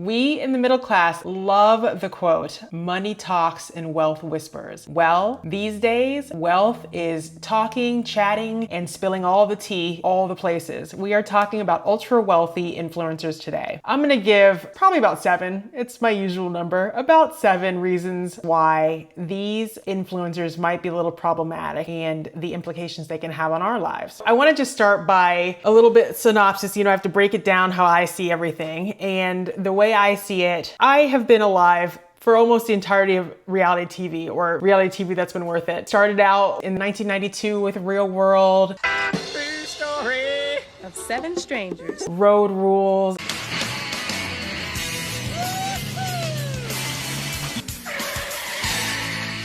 We in the middle class love the quote, money talks and wealth whispers. Well, these days, wealth is talking, chatting, and spilling all the tea, all the places. We are talking about ultra wealthy influencers today. I'm gonna give probably about 7, it's my usual number, about 7 reasons why these influencers might be a little problematic and the implications they can have on our lives. I wanna just start by a little bit synopsis. I have to break it down how I see everything. And the way I see it, I have been alive for almost the entirety of reality TV, or reality TV that's been worth it. Started out in 1992 with Real World. True story of 7 strangers. Road Rules.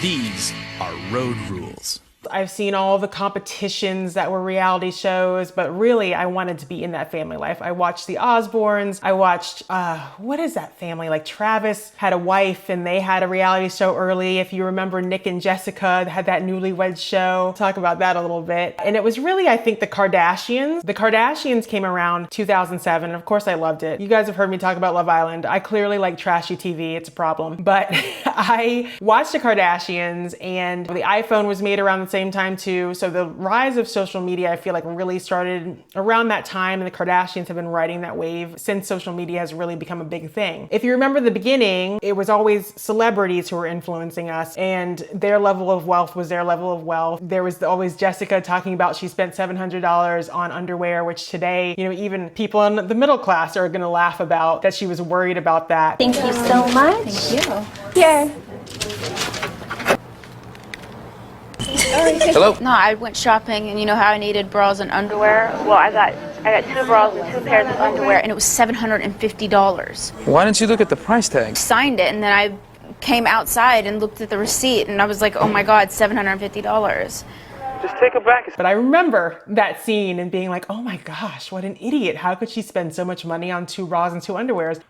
These are Road Rules. I've seen all the competitions that were reality shows, but really I wanted to be in that family life. I watched the Osbournes. I watched, what is that family? Like Travis had a wife and they had a reality show early. If you remember, Nick and Jessica had that newlywed show. Talk about that a little bit. And it was really, I think, the Kardashians. The Kardashians came around 2007. And of course I loved it. You guys have heard me talk about Love Island. I clearly like trashy TV. It's a problem. But I watched the Kardashians, and the iPhone was made around the same time too. So the rise of social media, I feel like, really started around that time, and the Kardashians have been riding that wave since social media has really become a big thing. If you remember the beginning, it was always celebrities who were influencing us, and their level of wealth was their level of wealth. There was always Jessica talking about she spent $700 on underwear, which today, even people in the middle class are gonna laugh about that she was worried about that. Thank you so much. Thank you. Here. Hello? No, I went shopping, and you know how I needed bras and underwear? Well, I got 2 bras and 2 pairs of underwear, and it was $750. Why didn't you look at the price tag? Signed it, and then I came outside and looked at the receipt, and I was like, oh my God, $750. Just take it back. But I remember that scene and being like, oh my gosh, what an idiot. How could she spend so much money on 2 bras and 2 underwears?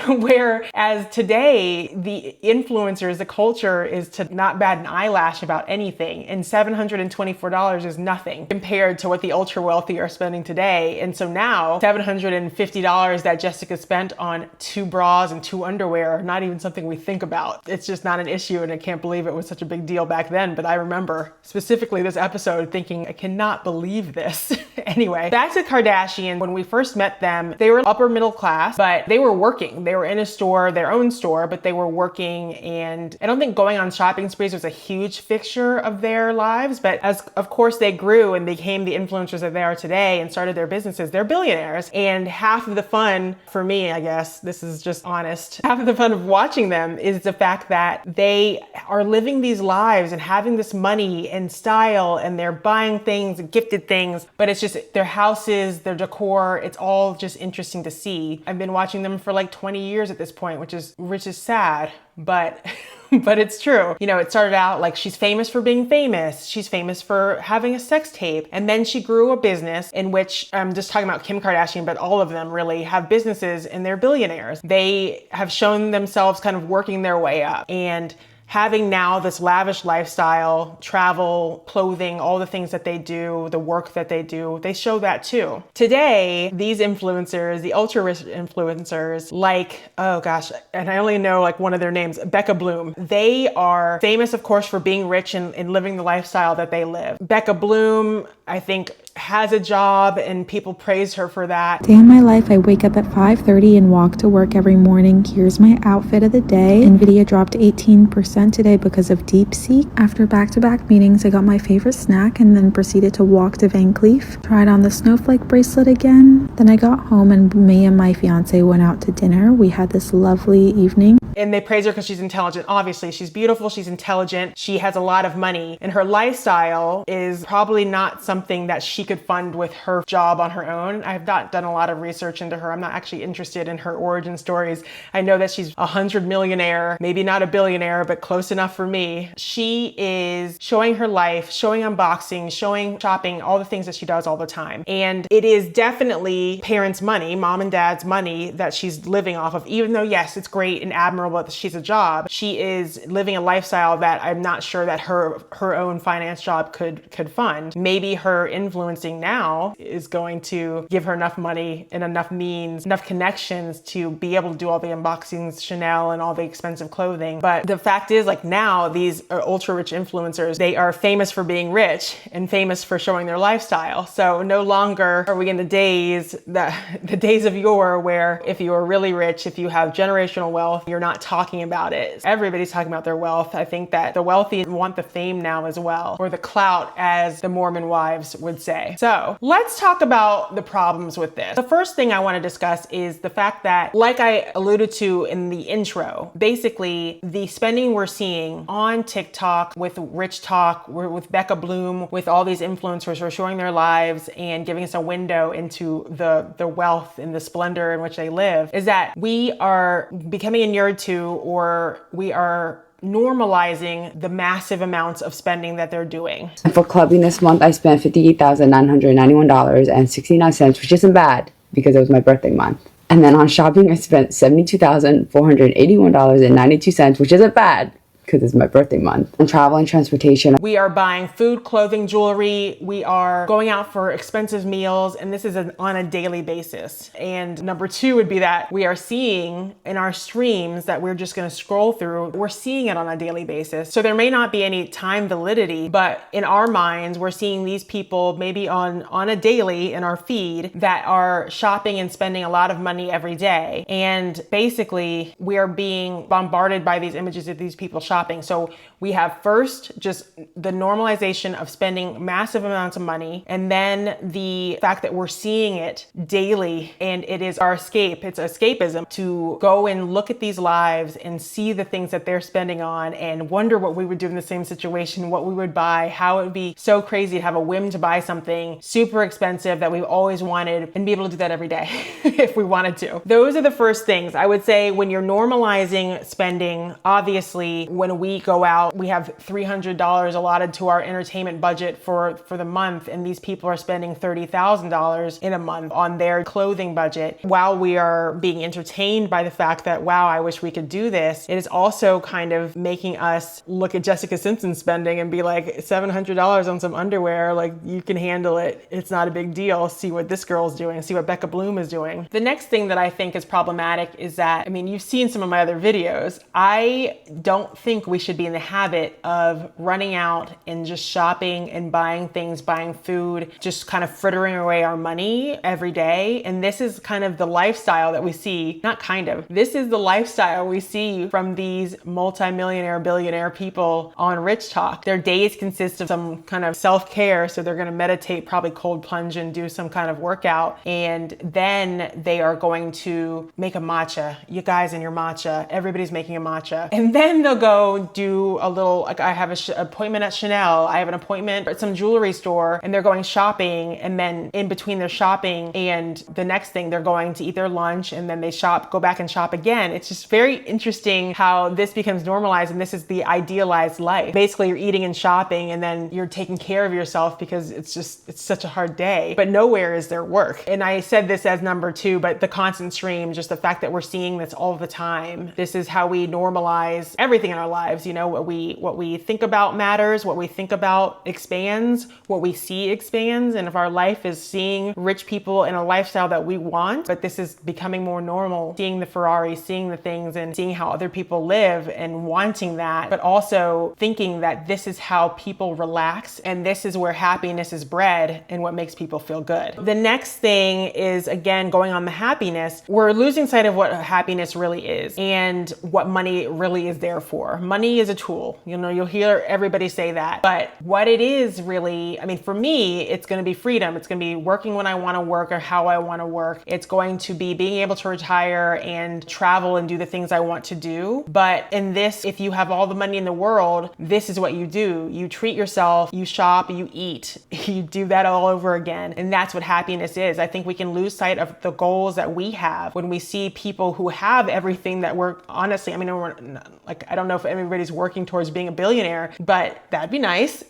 Whereas today, the influencers, the culture is to not bat an eyelash about anything. And $724 is nothing compared to what the ultra wealthy are spending today. And so now $750 that Jessica spent on 2 bras and 2 underwear are not even something we think about. It's just not an issue. And I can't believe it was such a big deal back then. But I remember specifically this episode thinking, I cannot believe this. Anyway, back to Kardashian. When we first met them, they were upper middle class, but they were working. They were in a store, their own store, but they were working. And I don't think going on shopping sprees was a huge fixture of their lives. But as of course they grew and became the influencers that they are today and started their businesses, they're billionaires. And half of the fun for me, I guess, this is just honest, half of the fun of watching them is the fact that they are living these lives and having this money and style, and they're buying things, gifted things, but it's just their houses, their decor, it's all just interesting to see. I've been watching them for like 20 years at this point, which is sad, but but it's true. It started out like she's famous for being famous. She's famous for having a sex tape. And then she grew a business in which, I'm just talking about Kim Kardashian, but all of them really have businesses and they're billionaires. They have shown themselves kind of working their way up. And having now this lavish lifestyle, travel, clothing, all the things that they do, the work that they do, they show that too. Today, these influencers, the ultra rich influencers, like, oh gosh, and I only know like one of their names, beccabloom. They are famous, of course, for being rich and living the lifestyle that they live. beccabloom, I think, has a job and people praise her for that. Day in my life, I wake up at 5:30 and walk to work every morning. Here's my outfit of the day. Nvidia dropped 18% today because of DeepSeek. After back-to-back meetings, I got my favorite snack and then proceeded to walk to Van Cleef. Tried on the snowflake bracelet again. Then I got home and me and my fiance went out to dinner. We had this lovely evening. And they praise her because she's intelligent. Obviously, she's beautiful, she's intelligent, she has a lot of money, and her lifestyle is probably not something that she could fund with her job on her own. I have not done a lot of research into her. I'm not actually interested in her origin stories. I know that she's 100 millionaire, maybe not a billionaire, but close enough for me. She is showing her life, showing unboxing, showing shopping, all the things that she does all the time. And it is definitely parents' money, mom and dad's money that she's living off of, even though yes, it's great and admirable that she's a job. She is living a lifestyle that I'm not sure that her own finance job could fund. Maybe her influencing now is going to give her enough money and enough means, enough connections to be able to do all the unboxings, Chanel and all the expensive clothing. But the fact is, like, now these ultra rich influencers, they are famous for being rich and famous for showing their lifestyle. So no longer are we in the days of yore where if you are really rich, if you have generational wealth, you're not talking about it. Everybody's talking about their wealth. I think that the wealthy want the fame now as well, or the clout, as the Mormon wives would say. So let's talk about the problems with this. The first thing I want to discuss is the fact that, like I alluded to in the intro, basically the spending we're seeing on TikTok with Rich Talk, with beccabloom, with all these influencers who are showing their lives and giving us a window into the wealth and the splendor in which they live, is that we are becoming inured to, or we are normalizing the massive amounts of spending that they're doing. For clubbing this month, I spent $58,991.69, which isn't bad because it was my birthday month. And then on shopping, I spent $72,481.92, which isn't bad because it's my birthday month. And travel and transportation. We are buying food, clothing, jewelry. We are going out for expensive meals, and this is on a daily basis. And number two would be that we are seeing in our streams that we're just going to scroll through, we're seeing it on a daily basis. So there may not be any time validity, but in our minds, we're seeing these people maybe on a daily in our feed that are shopping and spending a lot of money every day. And basically, we are being bombarded by these images of these people shopping. So we have first just the normalization of spending massive amounts of money, and then the fact that we're seeing it daily, and it is our escape. It's escapism to go and look at these lives and see the things that they're spending on and wonder what we would do in the same situation, what we would buy, how it would be so crazy to have a whim to buy something super expensive that we've always wanted and be able to do that every day if we wanted to. Those are the first things. I would say when you're normalizing spending, obviously, when we go out, we have $300 allotted to our entertainment budget for the month, and these people are spending $30,000 in a month on their clothing budget while we are being entertained by the fact that, wow, I wish we could do this. It is also kind of making us look at Jessica Simpson's spending and be like, $700 on some underwear, like, you can handle it. It's not a big deal. See what this girl's doing. See what beccabloom is doing. The next thing that I think is problematic is that, I mean, you've seen some of my other videos. I don't think we should be in the habit of running out and just shopping and buying things, buying food, just kind of frittering away our money every day. And this is kind of the lifestyle that we see, not kind of, this is the lifestyle we see from these multi-millionaire, billionaire people on Rich Talk. Their days consist of some kind of self-care. So they're going to meditate, probably cold plunge and do some kind of workout. And then they are going to make a matcha. You guys and your matcha, everybody's making a matcha. And then they'll go do a little, like, I have an appointment at Chanel, I have an appointment at some jewelry store, and they're going shopping, and then in between their shopping and the next thing, they're going to eat their lunch, and then they go back and shop again. It's just very interesting how this becomes normalized, and this is the idealized life. Basically, you're eating and shopping, and then you're taking care of yourself because it's such a hard day, but nowhere is there work. And I said this as number two, but the constant stream, just the fact that we're seeing this all the time, this is how we normalize everything in our lives. You know, what we think about matters, what we think about expands, what we see expands. And if our life is seeing rich people in a lifestyle that we want, but this is becoming more normal, seeing the Ferrari, seeing the things and seeing how other people live and wanting that, but also thinking that this is how people relax and this is where happiness is bred and what makes people feel good. The next thing is, again, going on the happiness, we're losing sight of what happiness really is and what money really is there for. Money is a tool. You know, you'll hear everybody say that, but what it is really, I mean, for me, it's going to be freedom. It's going to be working when I want to work or how I want to work. It's going to be being able to retire and travel and do the things I want to do. But in this, if you have all the money in the world, this is what you do. You treat yourself, you shop, you eat, you do that all over again. And that's what happiness is. I think we can lose sight of the goals that we have when we see people who have everything that we're honestly, I mean, I don't know if if everybody's working towards being a billionaire, but that'd be nice.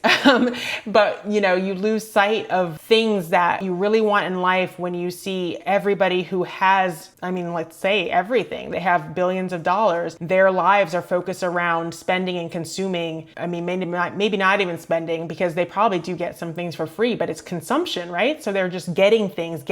But you know, you lose sight of things that you really want in life when you see everybody who has, I mean, let's say everything. They have billions of dollars. Their lives are focused around spending and consuming. I mean, maybe not even spending, because they probably do get some things for free, but it's consumption, right? So they're just getting things,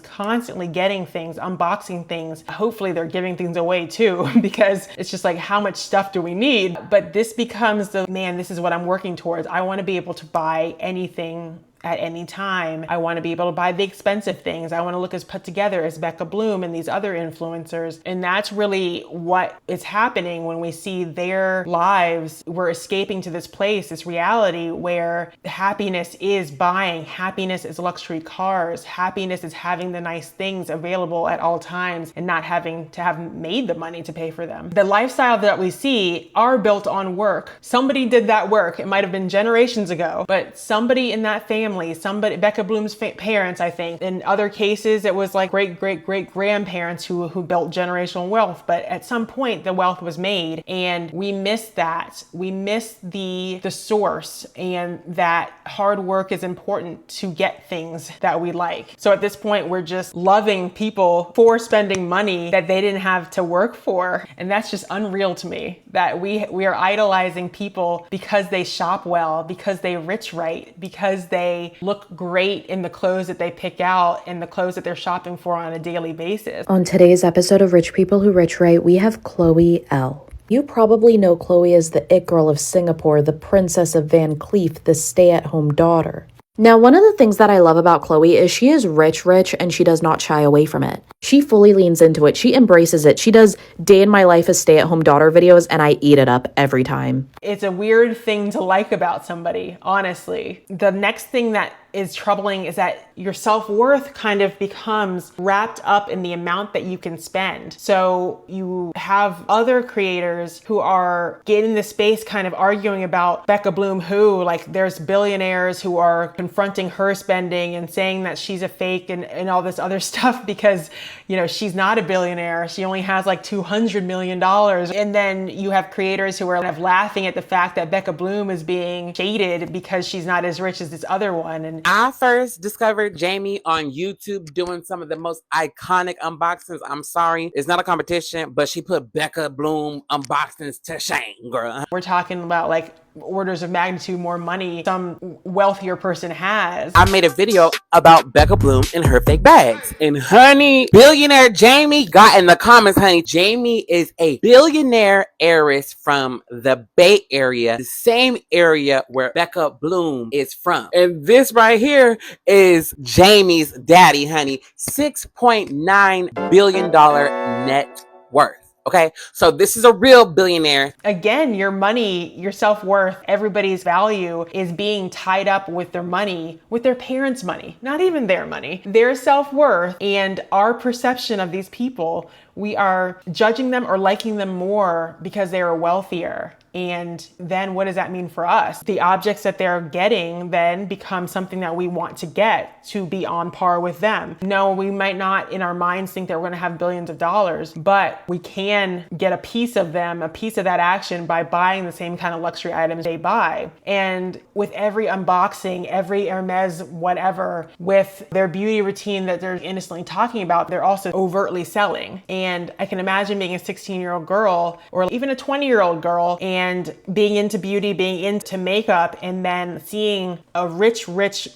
constantly getting things, unboxing things. Hopefully they're giving things away too, because it's just like, how much stuff do we need? But this becomes the, man, this is what I'm working towards. I want to be able to buy anything at any time. I want to be able to buy the expensive things. I want to look as put together as Becca Bloom and these other influencers. And that's really what is happening when we see their lives. We're escaping to this place, this reality where happiness is buying, happiness is luxury cars, happiness is having the nice things available at all times and not having to have made the money to pay for them. The lifestyle that we see are built on work. Somebody did that work. It might have been generations ago, but somebody in that family, somebody, Becca Bloom's parents, I think. In other cases, it was like great grandparents who built generational wealth. But at some point, the wealth was made, and we missed that. We missed the source, and that hard work is important to get things that we like. So at this point, we're just loving people for spending money that they didn't have to work for, and that's just unreal to me. That we are idolizing people because they shop well, because they rich right, because they look great in the clothes that they pick out and the clothes that they're shopping for on a daily basis. On today's episode of Rich People Who Rich Right, we have Chloe L. You probably know Chloe as the it girl of Singapore, the princess of Van Cleef, the stay-at-home daughter. Now, one of the things that I love about Chloe is she is rich, and she does not shy away from it. She fully leans into it. She embraces it. She does day in my life as stay-at-home daughter videos, and I eat it up every time. It's a weird thing to like about somebody, honestly. The next thing that is troubling is that your self-worth kind of becomes wrapped up in the amount that you can spend. So you have other creators who are getting the space kind of arguing about Becca Bloom who, like there's billionaires who are confronting her spending and saying that she's a fake and all this other stuff because, you know, she's not a billionaire. She only has like $200 million. And then you have creators who are kind of laughing at the fact that Becca Bloom is being shaded because she's not as rich as this other one. And I first discovered Jamie on YouTube doing some of the most iconic unboxings. I'm sorry, it's not a competition, but she put Becca Bloom unboxings to shame, girl. We're talking about like orders of magnitude more money some wealthier person has. I made a video about Becca Bloom and her fake bags. And honey, billionaire Jamie got in the comments, honey, Jamie is a billionaire heiress from the Bay Area, the same area where Becca Bloom is from. And this right here is Jamie's daddy, honey. $6.9 billion net worth. Okay, so this is a real billionaire. Again, your money, your self-worth, everybody's value is being tied up with their money, with their parents' money, not even their money, their self-worth. And our perception of these people, we are judging them or liking them more because they are wealthier. And then what does that mean for us? The objects that they're getting then become something that we want to get to be on par with them. No, we might not in our minds think that we're gonna have billions of dollars, but we can get a piece of them, a piece of that action by buying the same kind of luxury items they buy. And with every unboxing, every Hermes whatever, with their beauty routine that they're innocently talking about, they're also overtly selling. And I can imagine being a 16-year-old girl or even a 20-year-old girl and being into beauty, being into makeup, and then seeing a rich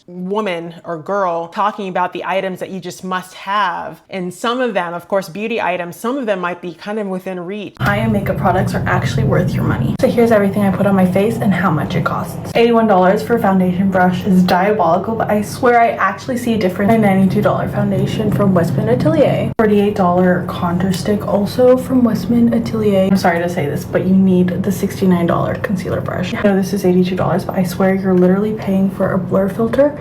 woman or girl talking about the items that you just must have. And some of them, of course, beauty items, some of them might be kind of within reach. High-end makeup products are actually worth your money. So here's everything I put on my face and how much it costs. $81 for a foundation brush is diabolical, but I swear I actually see a difference. My $92 foundation from Westman Atelier. $48 contour stick also from Westman Atelier. I'm sorry to say this, but you need the $69 concealer brush. I know this is $82, but I swear you're literally paying for a blur filter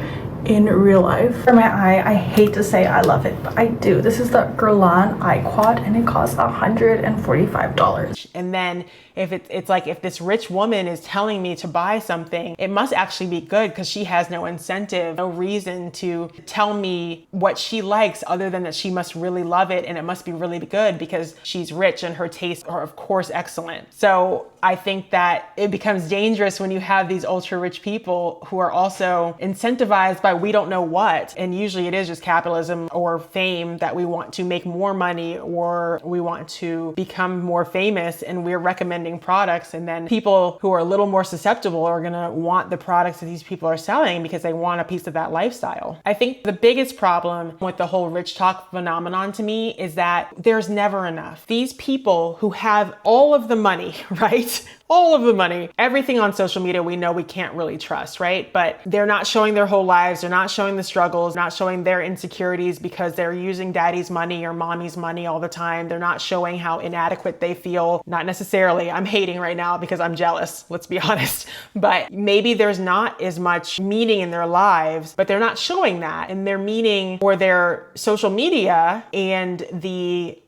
in real life. For my eye, I hate to say I love it, but I do. This is the Guerlain Eye Quad, and it costs $145. And then if it's like, if this rich woman is telling me to buy something, it must actually be good because she has no incentive, no reason to tell me what she likes other than that she must really love it and it must be really good because she's rich and her tastes are of course excellent. So I think that it becomes dangerous when you have these ultra rich people who are also incentivized by we don't know what. And usually it is just capitalism or fame that we want to make more money or we want to become more famous, and we're recommending products, and then people who are a little more susceptible are gonna want the products that these people are selling because they want a piece of that lifestyle. I think the biggest problem with the whole rich talk phenomenon to me is that there's never enough. These people who have all of the money, right? All of the money, everything on social media we know we can't really trust, right? But they're not showing their whole lives. They're not showing the struggles, not showing their insecurities because they're using daddy's money or mommy's money all the time. They're not showing how inadequate they feel. Not necessarily. I'm hating right now because I'm jealous, let's be honest. But maybe there's not as much meaning in their lives, but they're not showing that. And their meaning or their social media and the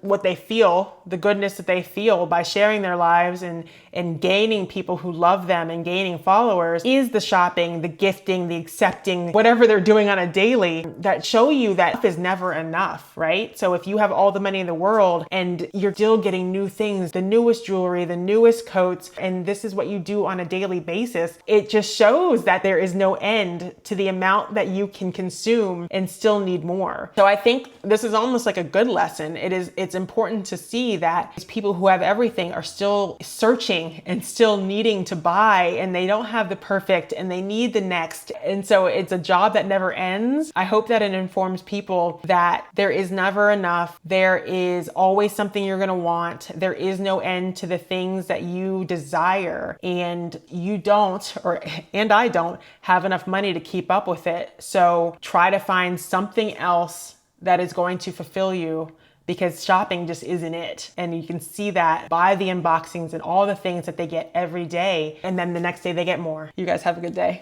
what they feel, the goodness that they feel by sharing their lives and gaining people who love them and gaining followers is the shopping, the gifting, the accepting, whatever they're doing on a daily that show you that enough is never enough, right? So if you have all the money in the world and you're still getting new things, the newest jewelry, the newest coats, and this is what you do on a daily basis, it just shows that there is no end to the amount that you can consume and still need more. So I think this is almost like a good lesson. It's important to see that these people who have everything are still searching and still needing to buy, and they don't have the perfect and they need the next. And so it's a job that never ends. I hope that it informs people that there is never enough. There is always something you're going to want. There is no end to the things that you desire, and you don't, and I don't have enough money to keep up with it. So try to find something else that is going to fulfill you, because shopping just isn't it. And you can see that by the unboxings and all the things that they get every day. And then the next day they get more. You guys have a good day.